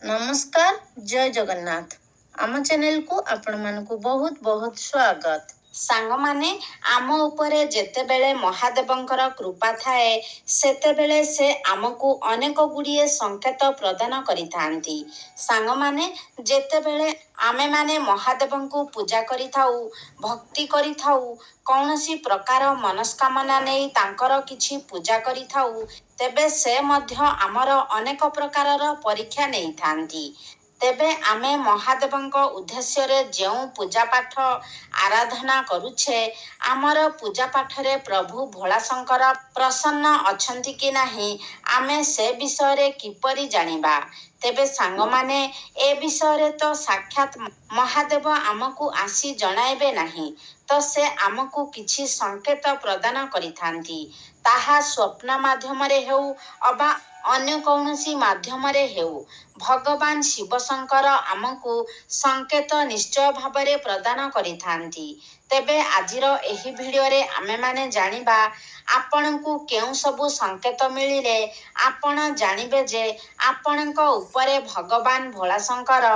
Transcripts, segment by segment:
नमस्कार जय जगन्नाथ आम चैनल को आपण मानकु बहुत बहुत स्वागत। सांग माने आम उपरे जेतेबेले महादेवंकर कृपा थाए सेतेबेले से आमको अनेक गुड़िए संकेत प्रदान करिथांती। सांग माने जेतेबेले आमे माने महादेवंकु पूजा करिथाउ भक्ति करिथाउ कौनसी प्रकार मनस्कामना नहीं तांकर किछि पूजा करिथाउ तेबे से मध्य आमर अनेक प्रकारर परीक्षा नहीं थांती। तेबे आमे महादेवंक उद्देश्य रे जेउ पूजा पाठ आराधना करुछे आमर पूजा पाठरे प्रभु भोला शंकर प्रसन्न अछंती कि नाही आमे से विषय रे किपरि जानिबा। तेबे सांग माने ए विषय रे तो साक्षात महादेव आमको आसी जणाइबे नाही तो से आमको किछि संकेत प्रदान करिथांती ताहा स्वप्न माध्यम रे हेउ अबा अन्य कौनसी माध्यम रे हेउ भगवान शिव शंकर आमको संकेत निश्चय भावरे प्रदान करिथांती। तेबे आजिर एही भिडियो रे आमे माने जानिबा आपनकु केउ सबु संकेत मिलिले आपण जानिबे जे आपनक उपरे भगवान भोला शंकर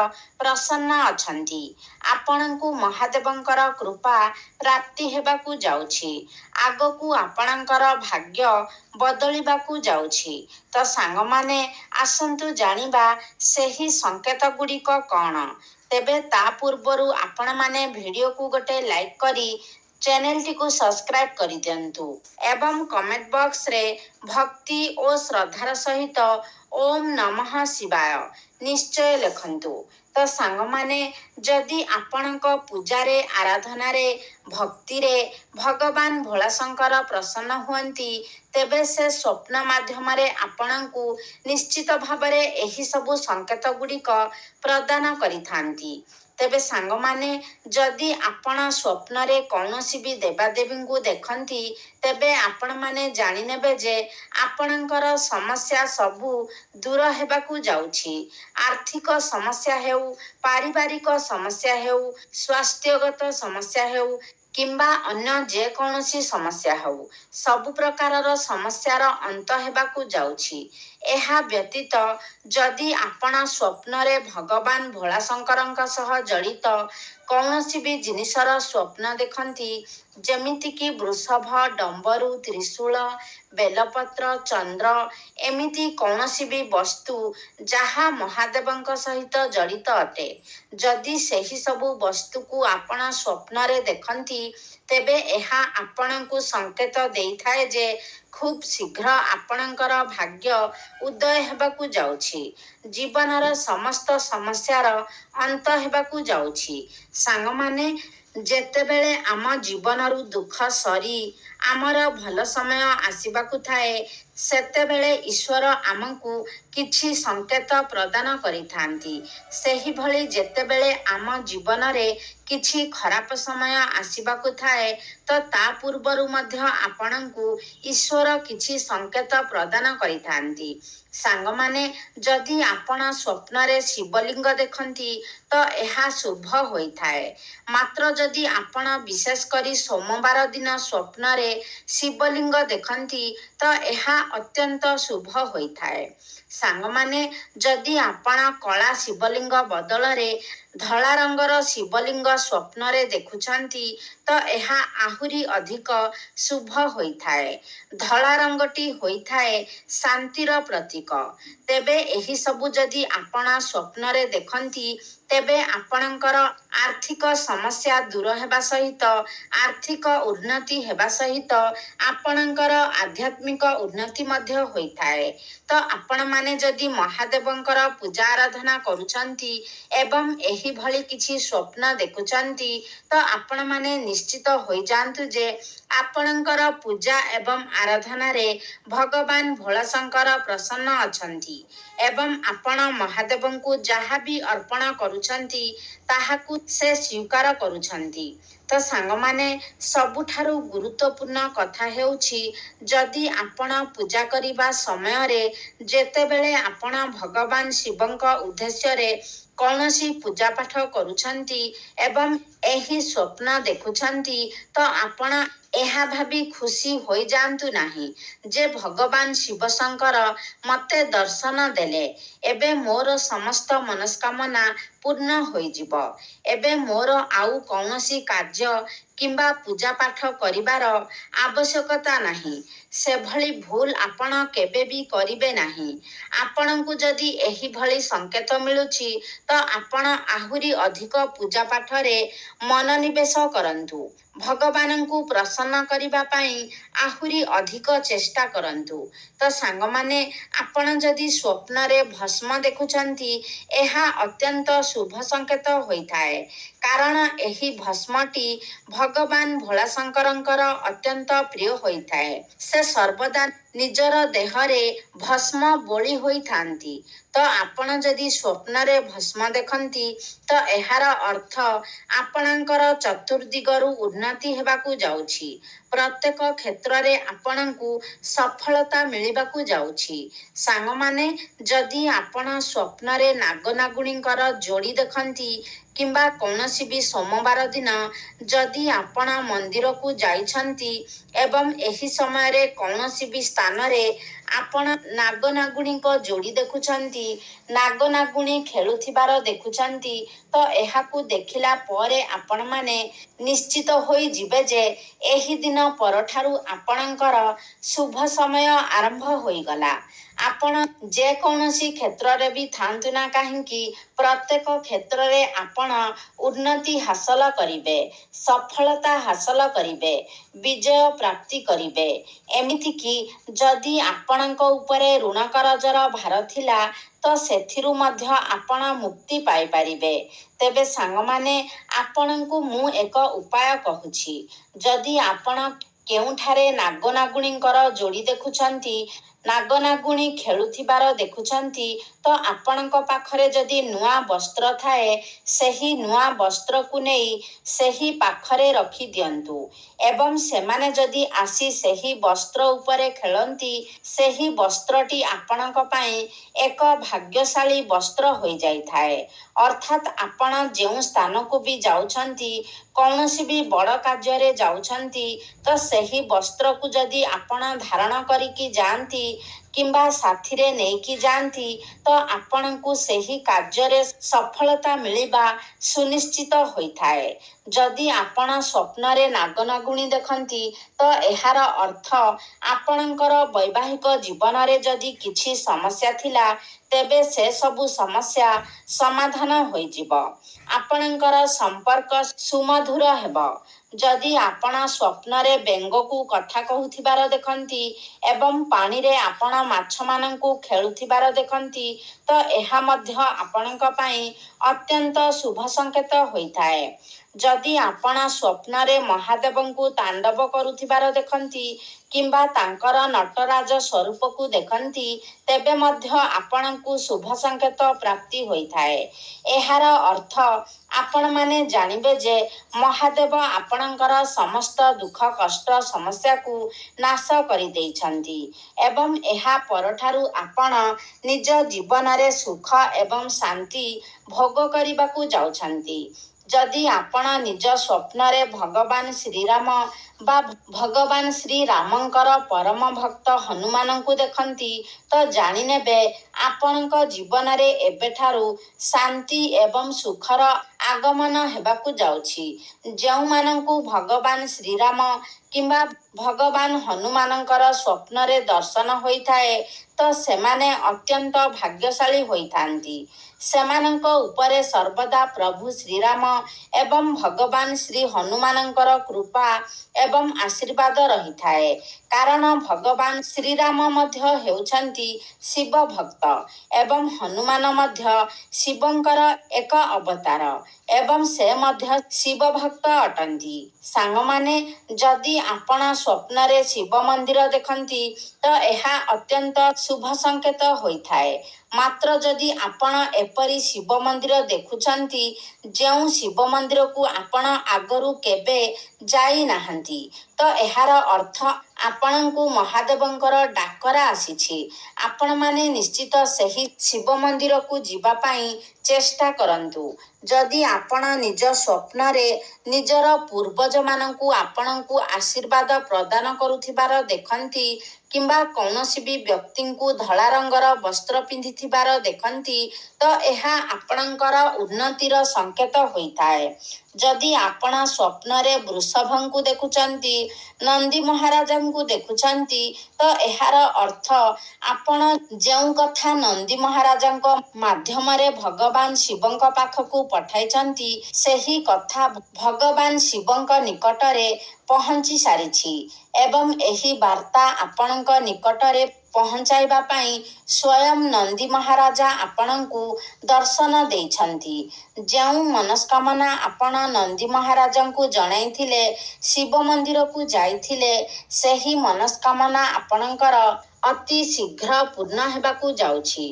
प्रसन्न अछंती आपनकु महादेवंकर कृपा प्राप्ति हेबाकु जाउछि आगकु आपनकर भाग्य बदलिबाकु जाउछि। तो सांग माने आसंतु जानिबा सेही संकेत गुड़िक कौन। तेबे ता पूर्वरु आपण माने वीडियो को गोटे लाइक करी चैनल टी को सब्सक्राइब करि दियंतु एवं कमेंट बॉक्स रे भक्ति और श्रद्धार सहित ओम नमः शिवाय निश्चय लिखंतु। तो सांग माने जदि आपणक पूजा रे आराधना रे भक्ति रे भगवान भोला शंकर प्रसन्न हुअंती तेबे से स्वप्न माध्यम रे आपणकु निश्चित भावरे एही सबु संकेत गुड़िक प्रदान करिथांती। तेबे सांग माने जदि आपण स्वप्न रे कौनसी भी देवादेवी को देखंती तेबे आपण माने जानि नेबे जे आपणकर समस्या सबु दूर हेबाकु जाउछि। आर्थिक समस्या हेउ पारिवारिक समस्या हेउ स्वास्थ्यगत समस्या हेउ किंबा अन्य जे कौनसी समस्या हेउ सब प्रकारर समस्यार अंत हेबाकु जाउछि। एहा व्यतीत जदि आपण स्वप्न रे भगवान भोला शंकरंक सह जड़ित कौनसी भी जिनिसर स्वप्न देखंती जेमिति कि वृषभ डंबरु त्रिशूल बेलपत्र चंद्र एमिति कौनसी भी वस्तु जहा महादेवंक सहित जड़ित अटे जदि सेही सबु वस्तु को आपण स्वप्न रे देखंती तेबे एहा आपणकु संकेत देइथाए जे खूब शीघ्र आपणकर भाग्य उदय हेबाकु जाउछि जीवनर समस्त समस्यार अंत हेबाकु जाउछि। सांग माने जेतेबेले आम जीवनरु दुख सरी आमर भल समय आसिबाकु थाए सेतेबेले ईश्वर आमको किछि संकेत प्रदान करिथांती। सेही भली जेतेबेले आम जीवन रे किछि खराब समय आसिबाकु थाए तो ता पूर्वरु मध्य आपणकु ईश्वर किछि संकेत प्रदान करिथांती। सांग माने जदि आपण स्वप्न रे शिवलिंग देखंती तो एहा शुभ होइथाए मात्र जदि आपण विशेष करी सोमवार दिन स्वप्न रे शिवलिंग देखंती तो एहा अत्यंत शुभ होइथाए। सांग माने जदि आपण कला शिवलिंग बदल रे धला रंगर शिवलिंग स्वप्न रे देखुछंती तो एहा आहुरी अधिक शुभ होइथाए। धला रंगटी होइथाए शांतिर प्रतीक। तेबे एही सबु जदि आपण स्वप्न रे देखंती तेबे आपणकर आर्थिक समस्या दूर हेबा सहित आर्थिक उन्नति हेबा सहित आपणकर आध्यात्मिक उन्नति मध्य होइथाए। तो आपण माने जदि महादेवंकर पूजा आराधना करूछंती एवं एही भली किछि स्वप्न देखुछंती तो आपण माने निश्चित होई जानतु जे आपणकर पूजा एवं आराधना रे भगवान भोला शंकर प्रसन्न अछंती एवं आपण महादेवंकु जहा भी अर्पण करूछंती ताहाकु से स्वीकार करूछंती। तो सांग माने सबुठारु गुरुत्वपूर्ण कथा हेउछि जदि आपण पूजा करिबा समय रे जेतेबेले आपण भगवान शिवंक उद्देश्य रे कौनसी पूजा पाठ करूछंती एवं एही स्वप्न देखुछंती तो आपण ଏହା ଭାବି ଖୁସି ହୋଇଯାଆନ୍ତୁ ନାହିଁ ଯେ ଭଗବାନ ଶିବଶଙ୍କର ମୋତେ ଦର୍ଶନ ଦେଲେ, ଏବେ ମୋର ସମସ୍ତ ମନସ୍କାମନା ପୂର୍ଣ୍ଣ ହୋଇଯିବ, ଏବେ ମୋର ଆଉ କୌଣସି କାର୍ଯ୍ୟ କିମ୍ବା ପୂଜାପାଠ କରିବାର ଆବଶ୍ୟକତା ନାହିଁ। ସେଭଳି ଭୁଲ ଆପଣ କେବେ ବି କରିବେ ନାହିଁ। ଆପଣଙ୍କୁ ଯଦି ଏହିଭଳି ସଂକେତ ମିଳୁଛି ତ ଆପଣ ଆହୁରି ଅଧିକ ପୂଜାପାଠରେ ମନୋନିବେଶ କରନ୍ତୁ। ଭଗବାନଙ୍କୁ ପ୍ରସନ୍ନ କରିବା ପାଇଁ ଆହୁରି ଅଧିକ ଚେଷ୍ଟା କରନ୍ତୁ। ତ ସାଙ୍ଗମାନେ, ଆପଣ ଯଦି ସ୍ୱପ୍ନରେ ଭସ୍ମ ଦେଖୁଛନ୍ତି, ଏହା ଅତ୍ୟନ୍ତ ଶୁଭ ସଂକେତ ହୋଇଥାଏ। କାରଣ ଏହି ଭସ୍ମଟି ଭଗବାନ ଭୋଳାଶଙ୍କରଙ୍କର ଅତ୍ୟନ୍ତ ପ୍ରିୟ ହୋଇଥାଏ। ସେ ସର୍ବଦା ନିଜର ଦେହରେ ଭସ୍ମ ବୋଳି ହୋଇଥାନ୍ତି। ତ ଆପଣ ଯଦି ସ୍ୱପ୍ନରେ ଭସ୍ମ ଦେଖନ୍ତି ତ ଏହାର ଅର୍ଥ ଆପଣଙ୍କର ଚତୁର୍ଦିଗରୁ ଉନ୍ନତି ହେବାକୁ ଯାଉଛି। ପ୍ରତ୍ୟେକ କ୍ଷେତ୍ରରେ ଆପଣଙ୍କୁ ସଫଳତା ମିଳିବାକୁ ଯାଉଛି। ସାଙ୍ଗମାନେ, ଯଦି ଆପଣ ସ୍ୱପ୍ନରେ ନାଗନାଗୁଣୀଙ୍କର ଯୋଡ଼ି ଦେଖନ୍ତି କିମ୍ବା କୌଣସି ବି ସୋମବାର ଦିନ ଯଦି ଆପଣ ମନ୍ଦିରକୁ ଯାଇଛନ୍ତି ଏବଂ ଏହି ସମୟରେ କୌଣସି ବି ସ୍ଥାନରେ ଆପଣ ନାଗନାଗୁଣୀଙ୍କ ଯୋଡ଼ି ଦେଖୁଛନ୍ତି, ନାଗନାଗୁଣୀ ଖେଳୁଥିବାର ଦେଖୁଛନ୍ତି, ତ ଏହାକୁ ଦେଖିଲା ପରେ ଆପଣମାନେ ନିଶ୍ଚିତ ହୋଇଯିବେ ଯେ ଏହି ଦିନ ପରଠାରୁ ଆପଣଙ୍କର ଶୁଭ ସମୟ ଆରମ୍ଭ ହୋଇଗଲା। ଆପଣ ଯେକୌଣସି କ୍ଷେତ୍ରରେ ବି ଥାନ୍ତୁ ନା କାହିଁକି, ପ୍ରତ୍ୟେକ କ୍ଷେତ୍ରରେ ଆପଣ ଉନ୍ନତି ହାସଲ କରିବେ, ସଫଳତା ହାସଲ କରିବେ, ବିଜୟ ପ୍ରାପ୍ତି କରିବେ। ଏମିତିକି ଯଦି ଆପଣଙ୍କ ଉପରେ ଋଣ କରଜର ଭାର ଥିଲା ତ ସେଥିରୁ ମଧ୍ୟ ଆପଣ ମୁକ୍ତି ପାଇପାରିବେ। ତେବେ ସାଙ୍ଗମାନେ, ଆପଣଙ୍କୁ ମୁଁ ଏକ ଉପାୟ କହୁଛି। ଯଦି ଆପଣ କେଉଁଠାରେ ନାଗନାଗୁଣୀଙ୍କର ଯୋଡ଼ି ଦେଖୁଛନ୍ତି, ନାଗନାଗୁଣୀ ଖେଳୁଥିବାର ଦେଖୁଛନ୍ତି, ତ ଆପଣଙ୍କ ପାଖରେ ଯଦି ନୂଆ ବସ୍ତ୍ର ଥାଏ, ସେହି ନୂଆ ବସ୍ତ୍ରକୁ ନେଇ ସେହି ପାଖରେ ରଖିଦିଅନ୍ତୁ ଏବଂ ସେମାନେ ଯଦି ଆସି ସେହି ବସ୍ତ୍ର ଉପରେ ଖେଳନ୍ତି, ସେହି ବସ୍ତ୍ରଟି ଆପଣଙ୍କ ପାଇଁ ଏକ ଭାଗ୍ୟଶାଳୀ ବସ୍ତ୍ର ହୋଇଯାଇଥାଏ। ଅର୍ଥାତ୍ ଆପଣ ଯେଉଁ ସ୍ଥାନକୁ ବି ଯାଉଛନ୍ତି, କୌଣସି ବି ବଡ଼ କାର୍ଯ୍ୟରେ ଯାଉଛନ୍ତି, ତ ସେହି ବସ୍ତ୍ରକୁ ଯଦି ଆପଣ ଧାରଣ କରିକି ଯାଆନ୍ତି କିମ୍ବା ସାଥିରେ ନେଇକି ଯାଆନ୍ତି, ତ ଆପଣଙ୍କୁ ସେହି କାର୍ଯ୍ୟରେ ସଫଳତା ମିଳିବା ସୁନିଶ୍ଚିତ ହୋଇଥାଏ। ଯଦି ଆପଣ ସ୍ୱପ୍ନରେ ନାଗନାଗୁଣୀ ଦେଖନ୍ତି ତ ଏହାର ଅର୍ଥ ଆପଣଙ୍କର ବୈବାହିକ ଜୀବନରେ ଯଦି କିଛି ସମସ୍ୟା ଥିଲା, ତେବେ ସେ ସବୁ ସମସ୍ୟା ସମାଧାନ ହୋଇଯିବ। ଆପଣଙ୍କର ସମ୍ପର୍କ ସୁମଧୁର ହେବ। ଯଦି ଆପଣ ସ୍ୱପ୍ନରେ ବେଙ୍ଗକୁ କଥା କହୁଥିବାର ଦେଖନ୍ତି ଏବଂ ପାଣିରେ ଆପଣ ମାଛମାନଙ୍କୁ ଖେଳୁଥିବାର ଦେଖନ୍ତି, ତ ଏହା ମଧ୍ୟ ଆପଣଙ୍କ ପାଇଁ ଅତ୍ୟନ୍ତ ଶୁଭ ସଂକେତ ହୋଇଥାଏ। ଯଦି ଆପଣ ସ୍ୱପ୍ନରେ ମହାଦେବଙ୍କୁ ତାଣ୍ଡବ କରୁଥିବାର ଦେଖନ୍ତି କିମ୍ବା ତାଙ୍କର ନଟରାଜ ସ୍ୱରୂପକୁ ଦେଖନ୍ତି, ତେବେ ମଧ୍ୟ ଆପଣଙ୍କୁ ଶୁଭ ସଂକେତ ପ୍ରାପ୍ତି ହୋଇଥାଏ। ଏହାର ଅର୍ଥ ଆପଣମାନେ ଜାଣିବେ ଯେ ମହାଦେବ ଆପଣଙ୍କର ସମସ୍ତ ଦୁଃଖ କଷ୍ଟ ସମସ୍ୟାକୁ ନାଶ କରିଦେଇଛନ୍ତି ଏବଂ ଏହା ପରଠାରୁ ଆପଣ ନିଜ ଜୀବନରେ ସୁଖ ଏବଂ ଶାନ୍ତି ଭୋଗ କରିବାକୁ ଯାଉଛନ୍ତି। ଯଦି ଆପଣ ନିଜ ସ୍ୱପ୍ନରେ ଭଗବାନ ଶ୍ରୀରାମ ବା ଭଗବାନ ଶ୍ରୀରାମଙ୍କର ପରମ ଭକ୍ତ ହନୁମାନଙ୍କୁ ଦେଖନ୍ତି, ତ ଜାଣିନେବେ ଆପଣଙ୍କ ଜୀବନରେ ଏବେଠାରୁ ଶାନ୍ତି ଏବଂ ସୁଖର ଆଗମନ ହେବାକୁ ଯାଉଛି। ଯେଉଁମାନଙ୍କୁ ଭଗବାନ ଶ୍ରୀରାମ କିମ୍ବା ଭଗବାନ ହନୁମାନଙ୍କର ସ୍ୱପ୍ନରେ ଦର୍ଶନ ହୋଇଥାଏ, ତ ସେମାନେ ଅତ୍ୟନ୍ତ ଭାଗ୍ୟଶାଳୀ ହୋଇଥାନ୍ତି। ସେମାନଙ୍କ ଉପରେ ସର୍ବଦା ପ୍ରଭୁ ଶ୍ରୀରାମ ଏବଂ ଭଗବାନ ଶ୍ରୀ ହନୁମାନଙ୍କର କୃପା ଏବଂ ଆଶୀର୍ବାଦ ରହିଥାଏ। କାରଣ ଭଗବାନ ଶ୍ରୀରାମ ମଧ୍ୟ ହେଉଛନ୍ତି ଶିବ ଭକ୍ତ ଏବଂ ହନୁମାନ ମଧ୍ୟ ଶିବଙ୍କର ଏକ ଅବତାର ଏବଂ ସେ ମଧ୍ୟ ଶିବ ଭକ୍ତ ଅଟନ୍ତି। ସାଙ୍ଗମାନେ, ଯଦି ଆପଣ ସ୍ୱପ୍ନରେ ଶିବ ମନ୍ଦିର ଦେଖନ୍ତି ତ ଏହା ଅତ୍ୟନ୍ତ ଶୁଭ ସଂକେତ ହୋଇଥାଏ। ମାତ୍ର ଯଦି ଆପଣ ଏପରି ଶିବ ମନ୍ଦିର ଦେଖୁଛନ୍ତି ଯେଉଁ ଶିବ ମନ୍ଦିରକୁ ଆପଣ ଆଗରୁ କେବେ ଯାଇନାହାନ୍ତି, ତ ତ ଏହାର ଅର୍ଥ ଆପଣଙ୍କୁ ମହାଦେବଙ୍କର ଡାକରା ଆସିଛି। ଆପଣମାନେ ନିଶ୍ଚିତ ସେହି ଶିବ ମନ୍ଦିରକୁ ଯିବା ପାଇଁ ଚେଷ୍ଟା କରନ୍ତୁ। ଯଦି ଆପଣ ନିଜ ସ୍ୱପ୍ନରେ ନିଜର ପୂର୍ବଜମାନଙ୍କୁ ଆପଣଙ୍କୁ ଆଶୀର୍ବାଦ ପ୍ରଦାନ କରୁଥିବାର ଦେଖନ୍ତି କିମ୍ବା କୌଣସି ବି ବ୍ୟକ୍ତିଙ୍କୁ ଧଳା ରଙ୍ଗର ବସ୍ତ୍ର ପିନ୍ଧିଥିବାର ଦେଖନ୍ତି, ତ ଏହା ଆପଣଙ୍କର ଉନ୍ନତିର ସଂକେତ ହୋଇଥାଏ। ଯଦି ଆପଣ ସ୍ୱପ୍ନରେ ବୃଷଭଙ୍କୁ ଦେଖୁଛନ୍ତି, ନନ୍ଦୀ ମହାରାଜାଙ୍କୁ ଦେଖୁଛନ୍ତି, ତ ଏହାର ଅର୍ଥ ଆପଣ ଯେଉଁ କଥା ନନ୍ଦୀ ମହାରାଜାଙ୍କ ମାଧ୍ୟମରେ ଭଗବାନ ଶିବଙ୍କ ପାଖକୁ ପଠାଇଛନ୍ତି, ସେହି କଥା ଭଗବାନ ଶିବଙ୍କ ନିକଟରେ ପହଞ୍ଚି ସାରିଛି ଏବଂ ଏହି ବାର୍ତ୍ତା ଆପଣଙ୍କ ନିକଟରେ ପହଞ୍ଚାଇବା ପାଇଁ ସ୍ୱୟଂ ନନ୍ଦୀ ମହାରାଜା ଆପଣଙ୍କୁ ଦର୍ଶନ ଦେଇଛନ୍ତି। ଯେଉଁ ମନସ୍କାମନା ଆପଣ ନନ୍ଦୀ ମହାରାଜାଙ୍କୁ ଜଣାଇଥିଲେ, ଶିବ ମନ୍ଦିରକୁ ଯାଇଥିଲେ, ସେହି ମନସ୍କାମନା ଆପଣଙ୍କର ଅତି ଶୀଘ୍ର ପୂର୍ଣ୍ଣ ହେବାକୁ ଯାଉଛି।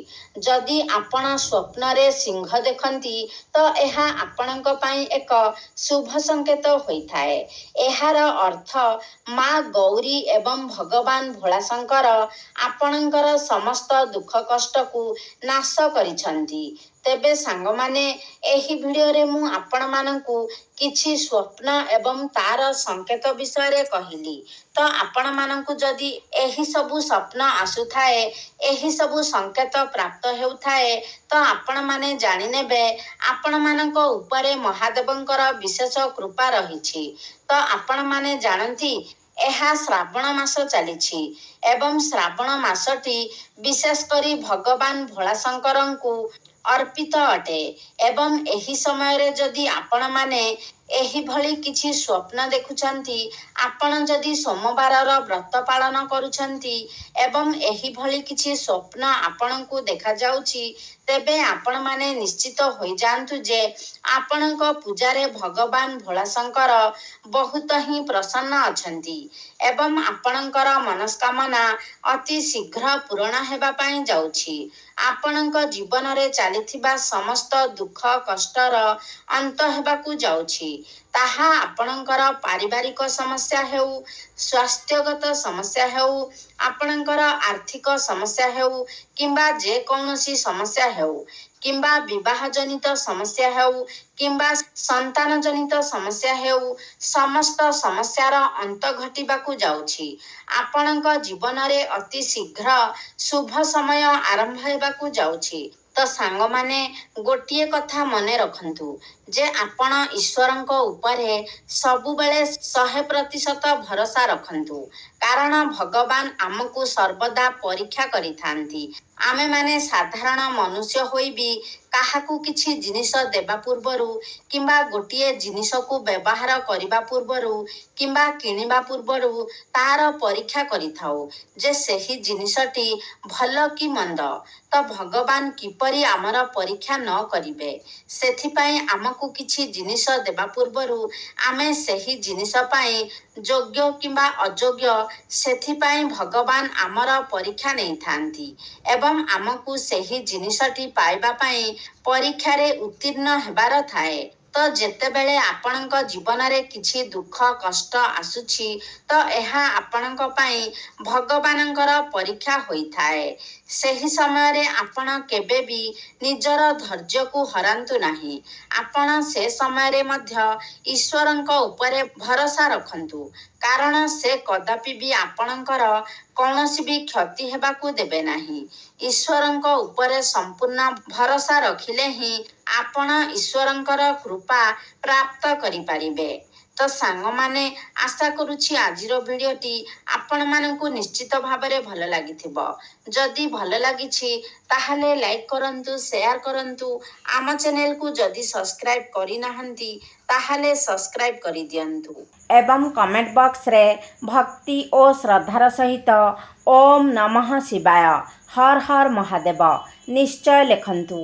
ଯଦି ଆପଣ ସ୍ୱପ୍ନରେ ସିଂହ ଦେଖନ୍ତି, ତ ଏହା ଆପଣଙ୍କ ପାଇଁ ଏକ ଶୁଭ ସଂକେତ ହୋଇଥାଏ। ଏହାର ଅର୍ଥ ମା ଗୌରୀ ଏବଂ ଭଗବାନ ଭୋଳାଶଙ୍କର ଆପଣଙ୍କର ସମସ୍ତ ଦୁଃଖ କଷ୍ଟକୁ ନାଶ କରିଛନ୍ତି। ତେବେ ସାଙ୍ଗମାନେ, ଏହି ଭିଡ଼ିଓରେ ମୁଁ ଆପଣମାନଙ୍କୁ କିଛି ସ୍ୱପ୍ନ ଏବଂ ତାର ସଂକେତ ବିଷୟରେ କହିଲି। ତ ଆପଣମାନଙ୍କୁ ଯଦି ଏହି ସବୁ ସ୍ୱପ୍ନ ଆସୁଥାଏ, ଏହି ସବୁ ସଂକେତ ପ୍ରାପ୍ତ ହେଉଥାଏ, ତ ଆପଣମାନେ ଜାଣିନେବେ ଆପଣମାନଙ୍କ ଉପରେ ମହାଦେବଙ୍କର ବିଶେଷ କୃପା ରହିଛି। ତ ଆପଣମାନେ ଜାଣନ୍ତି, ଏହା ଶ୍ରାବଣ ମାସ ଚାଲିଛି ଏବଂ ଶ୍ରାବଣ ମାସଟି ବିଶେଷ କରି ଭଗବାନ ଭୋଳାଶଙ୍କରଙ୍କୁ ଅର୍ପିତ ଅଟେ ଏବଂ ଏହି ସମୟରେ ଯଦି ଆପଣମାନେ ଏହିଭଳି କିଛି ସ୍ୱପ୍ନ ଦେଖୁଛନ୍ତି, ଆପଣ ଯଦି ସୋମବାରର ବ୍ରତ ପାଳନ କରୁଛନ୍ତି ଏବଂ ଏହିଭଳି କିଛି ସ୍ୱପ୍ନ ଆପଣଙ୍କୁ ଦେଖାଯାଉଛି, ତେବେ ଆପଣମାନେ ନିଶ୍ଚିତ ହୋଇଯାଆନ୍ତୁ ଯେ ଆପଣଙ୍କ ପୂଜାରେ ଭଗବାନ ଭୋଳାଶଙ୍କର ବହୁତ ହିଁ ପ୍ରସନ୍ନ ଅଛନ୍ତି ଏବଂ ଆପଣଙ୍କର ମନସ୍କାମନା ଅତି ଶୀଘ୍ର ପୂରଣ ହେବା ପାଇଁ ଯାଉଛି। ଆପଣଙ୍କ ଜୀବନରେ ଚାଲିଥିବା ସମସ୍ତ ଦୁଃଖ କଷ୍ଟର ଅନ୍ତ ହେବାକୁ ଯାଉଛି। ତାହା ଆପଣଙ୍କର ପାରିବାରିକ ସମସ୍ୟା ହେଉ, ସ୍ୱାସ୍ଥ୍ୟଗତ ସମସ୍ୟା ହେଉ, ଆପଣଙ୍କର ଆର୍ଥିକ ସମସ୍ୟା ହେଉ କିମ୍ବା ଯେକୌଣସି ସମସ୍ୟା ହେଉ, କିମ୍ବା ବିବାହ ଜନିତ ସମସ୍ୟା ହେଉ କିମ୍ବା ସନ୍ତାନ ଜନିତ ସମସ୍ୟା ହେଉ, ସମସ୍ତ ସମସ୍ୟାର ଅନ୍ତ ଘଟିବାକୁ ଯାଉଛି। ଆପଣଙ୍କ ଜୀବନରେ ଅତି ଶୀଘ୍ର ଶୁଭ ସମୟ ଆରମ୍ଭ ହେବାକୁ ଯାଉଛି। ତ ସାଙ୍ଗମାନେ, ଗୋଟିଏ କଥା ମନେ ରଖନ୍ତୁ ଯେ ଆପଣ ଈଶ୍ୱରଙ୍କ ଉପରେ ସବୁବେଳେ 100% ଭରସା ରଖନ୍ତୁ, କାରଣ ଭଗବାନ ଆମକୁ ସର୍ବଦା ପରୀକ୍ଷା କରିଥାନ୍ତି। ଆମେମାନେ ସାଧାରଣ ମନୁଷ୍ୟ ହୋଇ ବି କାହାକୁ କିଛି ଜିନିଷ ଦେବା ପୂର୍ବରୁ କିମ୍ବା ଗୋଟିଏ ଜିନିଷକୁ ବ୍ୟବହାର କରିବା ପୂର୍ବରୁ କିମ୍ବା କିଣିବା ପୂର୍ବରୁ ତାର ପରୀକ୍ଷା କରିଥାଉ ଯେ ସେହି ଜିନିଷଟି ଭଲ କି ମନ୍ଦ। ତ ଭଗବାନ କିପରି ଆମର ପରୀକ୍ଷା ନ କରିବେ, ସେଥିପାଇଁ ଆମକୁ କିଛି ଜିନିଷ ଦେବା ପୂର୍ବରୁ ଆମେ ସେହି ଜିନିଷ ପାଇଁ ଯୋଗ୍ୟ କିମ୍ବା ଅଯୋଗ୍ୟ, ସେଥିପାଇଁ ଭଗବାନ ଆମର ପରୀକ୍ଷା ନେଇଥାନ୍ତି ଏବଂ ଆମକୁ ସେହି ଜିନିଷଟି ପାଇବା ପାଇଁ ପରୀକ୍ଷାରେ ଉତ୍ତୀର୍ଣ୍ଣ ହେବାର ଥାଏ। ତ ଯେତେବେଳେ ଆପଣଙ୍କ ଜୀବନରେ କିଛି ଦୁଃଖ କଷ୍ଟ ଆସୁଛି, ତ ଏହା ଆପଣଙ୍କ ପାଇଁ ଭଗବାନଙ୍କର ପରୀକ୍ଷା ହୋଇଥାଏ। ସେହି ସମୟରେ ଆପଣ କେବେ ବି ନିଜର ଧୈର୍ଯ୍ୟକୁ ହରାନ୍ତୁ ନାହିଁ। ଆପଣ ସେ ସମୟରେ ମଧ୍ୟ ଈଶ୍ୱରଙ୍କ ଉପରେ ଭରସା ରଖନ୍ତୁ, କାରଣ ସେ କଦାପି ବି ଆପଣଙ୍କର କୌଣସି ବି କ୍ଷତି ହେବାକୁ ଦେବେ ନାହିଁ। ଈଶ୍ୱରଙ୍କ ଉପରେ ସମ୍ପୂର୍ଣ୍ଣ ଭରସା ରଖିଲେ ହିଁ ଆପଣ ଈଶ୍ୱରଙ୍କର କୃପା ପ୍ରାପ୍ତ କରିପାରିବେ। ତ ସାଙ୍ଗମାନେ, ଆଶା କରୁଛି ଆଜିର ଭିଡ଼ିଓଟି ଆପଣମାନଙ୍କୁ ନିଶ୍ଚିତ ଭାବରେ ଭଲ ଲାଗିଥିବ। ଯଦି ଭଲ ଲାଗିଛି ତାହେଲେ ଲାଇକ୍ କରନ୍ତୁ, ସେୟାର କରନ୍ତୁ। ଆମ ଚ୍ୟାନେଲକୁ ଯଦି ସବସ୍କ୍ରାଇବ୍ କରିନାହାନ୍ତି ତାହେଲେ ସବସ୍କ୍ରାଇବ୍ କରିଦିଅନ୍ତୁ ଏବଂ କମେଣ୍ଟ ବକ୍ସରେ ଭକ୍ତି ଓ ଶ୍ରଦ୍ଧାର ସହିତ ଓମ୍ ନମଃ ଶିବାୟ, ହର ହର ମହାଦେବ ନିଶ୍ଚୟ ଲେଖନ୍ତୁ।